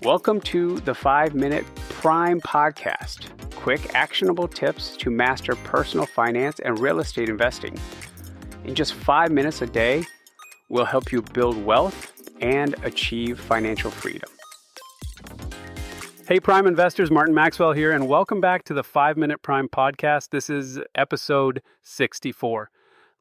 Welcome to the 5-Minute Prime Podcast. Quick, actionable tips to master personal finance and real estate investing. In just 5 minutes a day, we'll help you build wealth and achieve financial freedom. Hey, Prime investors, Martin Maxwell here, and welcome back to the 5-Minute Prime Podcast. This is episode 64.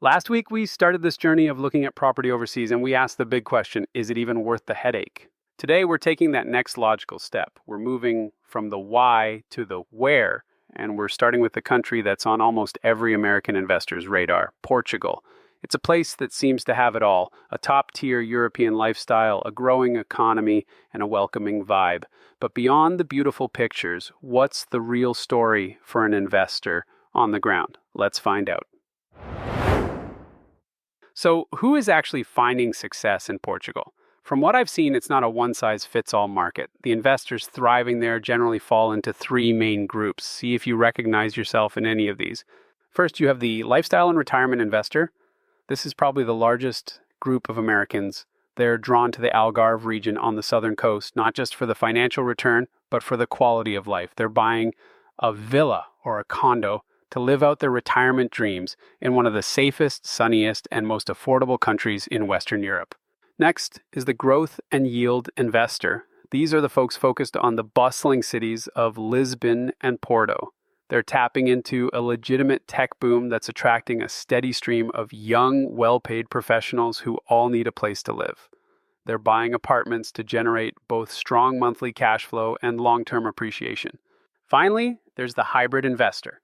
Last week, we started this journey of looking at property overseas, and we asked the big question, is it even worth the headache? Today, we're taking that next logical step. We're moving from the why to the where, and we're starting with the country that's on almost every American investor's radar, Portugal. It's a place that seems to have it all, a top-tier European lifestyle, a growing economy, and a welcoming vibe. But beyond the beautiful pictures, what's the real story for an investor on the ground? Let's find out. So, who is actually finding success in Portugal? From what I've seen, it's not a one-size-fits-all market. The investors thriving there generally fall into three main groups. See if you recognize yourself in any of these. First, you have the lifestyle and retirement investor. This is probably the largest group of Americans. They're drawn to the Algarve region on the southern coast, not just for the financial return, but for the quality of life. They're buying a villa or a condo to live out their retirement dreams in one of the safest, sunniest, and most affordable countries in Western Europe. Next is the growth and yield investor. These are the folks focused on the bustling cities of Lisbon and Porto. They're tapping into a legitimate tech boom that's attracting a steady stream of young, well-paid professionals who all need a place to live. They're buying apartments to generate both strong monthly cash flow and long-term appreciation. Finally, there's the hybrid investor.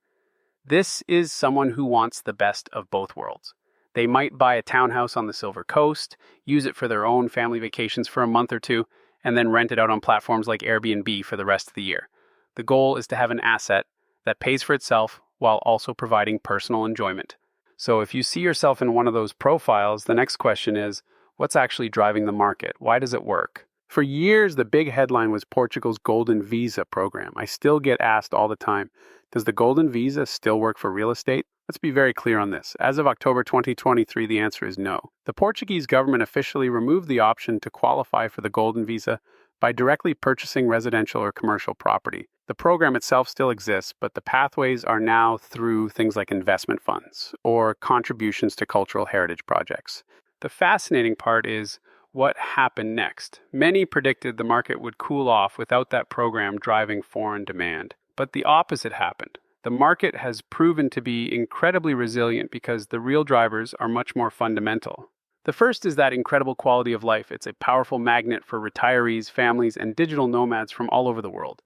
This is someone who wants the best of both worlds. They might buy a townhouse on the Silver Coast, use it for their own family vacations for a month or two, and then rent it out on platforms like Airbnb for the rest of the year. The goal is to have an asset that pays for itself while also providing personal enjoyment. So if you see yourself in one of those profiles, the next question is, what's actually driving the market? Why does it work? For years, the big headline was Portugal's Golden Visa program. I still get asked all the time, does the Golden Visa still work for real estate? Let's be very clear on this. As of October 2023, the answer is no. The Portuguese government officially removed the option to qualify for the Golden Visa by directly purchasing residential or commercial property. The program itself still exists, but the pathways are now through things like investment funds or contributions to cultural heritage projects. The fascinating part is what happened next. Many predicted the market would cool off without that program driving foreign demand. But the opposite happened. The market has proven to be incredibly resilient because the real drivers are much more fundamental. The first is that incredible quality of life. It's a powerful magnet for retirees, families, and digital nomads from all over the world.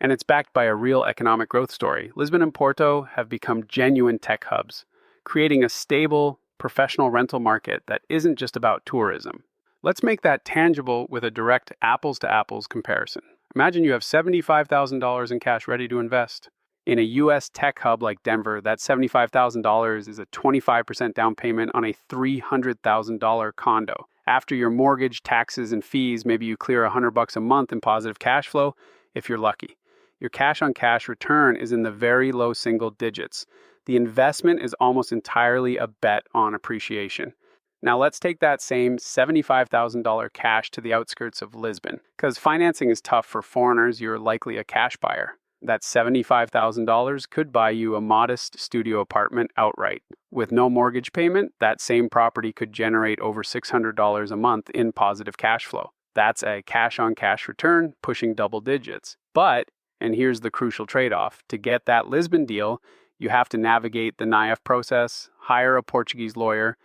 And it's backed by a real economic growth story. Lisbon and Porto have become genuine tech hubs, creating a stable, professional rental market that isn't just about tourism. Let's make that tangible with a direct apples-to-apples comparison. Imagine you have $75,000 in cash ready to invest. In a U.S. tech hub like Denver, that $75,000 is a 25% down payment on a $300,000 condo. After your mortgage, taxes, and fees, maybe you clear $100 a month in positive cash flow if you're lucky. Your cash-on-cash return is in the very low single digits. The investment is almost entirely a bet on appreciation. Now let's take that same $75,000 cash to the outskirts of Lisbon. Because financing is tough for foreigners, you're likely a cash buyer. That $75,000 could buy you a modest studio apartment outright. With no mortgage payment, that same property could generate over $600 a month in positive cash flow. That's a cash-on-cash return pushing double digits. But, and here's the crucial trade-off, to get that Lisbon deal, you have to navigate the NIAF process, hire a Portuguese lawyer,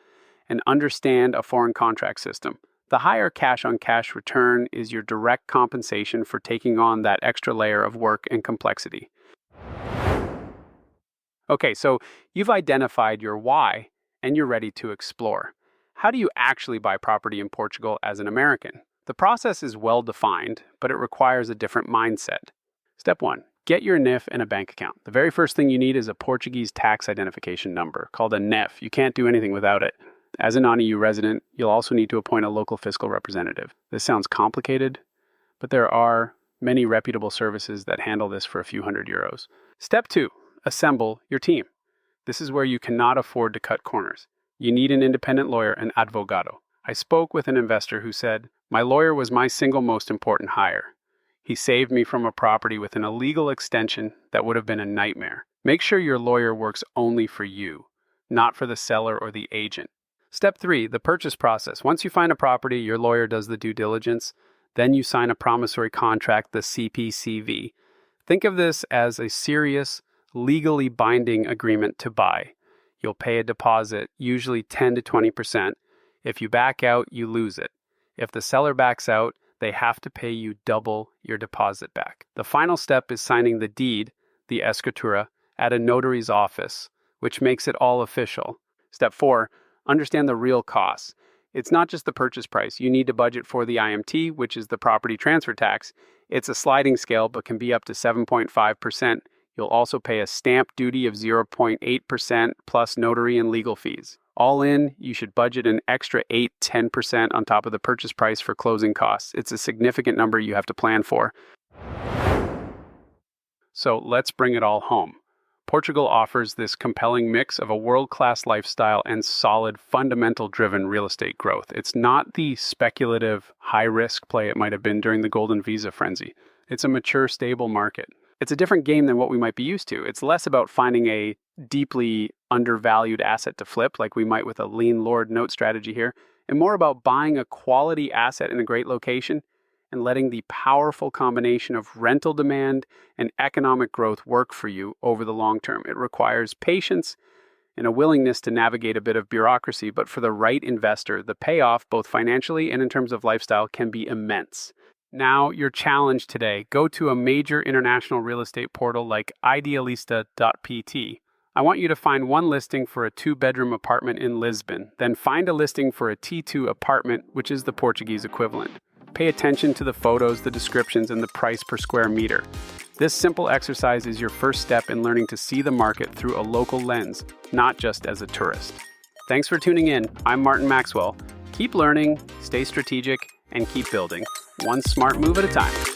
and understand a foreign contract system. The higher cash-on-cash return is your direct compensation for taking on that extra layer of work and complexity. Okay, so you've identified your why and you're ready to explore. How do you actually buy property in Portugal as an American? The process is well defined, but it requires a different mindset. Step 1. Get your NIF and a bank account. The very first thing you need is a Portuguese tax identification number called a NIF. You can't do anything without it. As a non-EU resident, you'll also need to appoint a local fiscal representative. This sounds complicated, but there are many reputable services that handle this for a few €100. Step 2, assemble your team. This is where you cannot afford to cut corners. You need an independent lawyer, an advogado. I spoke with an investor who said, "My lawyer was my single most important hire. He saved me from a property with an illegal extension that would have been a nightmare. Make sure your lawyer works only for you, not for the seller or the agent. Step 3, the purchase process. Once you find a property, your lawyer does the due diligence. Then you sign a promissory contract, the CPCV. Think of this as a serious, legally binding agreement to buy. You'll pay a deposit, usually 10 to 20%. If you back out, you lose it. If the seller backs out, they have to pay you double your deposit back. The final step is signing the deed, the Escritura, at a notary's office, which makes it all official. Step 4, understand the real costs. It's not just the purchase price. You need to budget for the IMT, which is the property transfer tax. It's a sliding scale, but can be up to 7.5%. You'll also pay a stamp duty of 0.8% plus notary and legal fees. All in, you should budget an extra 8-10% on top of the purchase price for closing costs. It's a significant number you have to plan for. So let's bring it all home. Portugal offers this compelling mix of a world-class lifestyle and solid, fundamental-driven real estate growth. It's not the speculative, high-risk play it might have been during the golden visa frenzy. It's a mature, stable market. It's a different game than what we might be used to. It's less about finding a deeply undervalued asset to flip, like we might with a lean lord note strategy here, and more about buying a quality asset in a great location and letting the powerful combination of rental demand and economic growth work for you over the long term. It requires patience and a willingness to navigate a bit of bureaucracy, but for the right investor, the payoff, both financially and in terms of lifestyle, can be immense. Now, your challenge today, go to a major international real estate portal like idealista.pt. I want you to find one listing for a 2-bedroom apartment in Lisbon, then find a listing for a T2 apartment, which is the Portuguese equivalent. Pay attention to the photos, the descriptions, and the price per square meter. This simple exercise is your first step in learning to see the market through a local lens, not just as a tourist. Thanks for tuning in. I'm Martin Maxwell. Keep learning, stay strategic, and keep building, one smart move at a time.